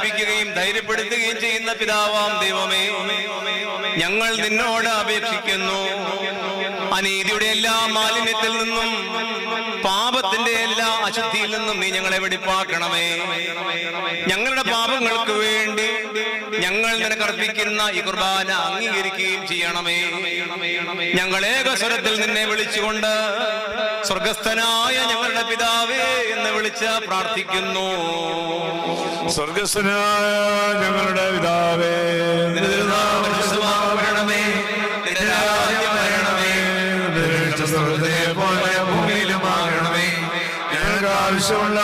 സമാധാനിപ്പിക്കുകയും ധൈര്യപ്പെടുത്തുകയും ചെയ്യുന്ന പിതാവാം ദൈവമേ, ഞങ്ങൾ നിന്നോട് അപേക്ഷിക്കുന്നു. അനീതിയുടെ എല്ലാ മാലിന്യത്തിൽ നിന്നും പാപത്തിന്റെ എല്ലാ അശുദ്ധിയിൽ നിന്നും നീ ഞങ്ങളെ വെടിപ്പാക്കണമേ. ഞങ്ങളുടെ പാപങ്ങൾക്ക് വേണ്ടി ഞങ്ങൾ നിനക്കർപ്പിക്കുന്ന ഈ കുർബാന അംഗീകരിക്കുകയും ചെയ്യണമേ. ഞങ്ങൾ ഏകസ്വരത്തിൽ നിന്നെ വിളിച്ചുകൊണ്ട് സ്വർഗസ്ഥനായ ഞങ്ങളുടെ പിതാവേ എന്ന് വിളിച്ച് പ്രാർത്ഥിക്കുന്നു. സ്വർഗസ്ഥനായ ഞങ്ങളുടെ പിതാവേ, പോലെ ഭൂമിയിലുമാകണമേ. ഞങ്ങൾക്ക് ആവശ്യമുള്ള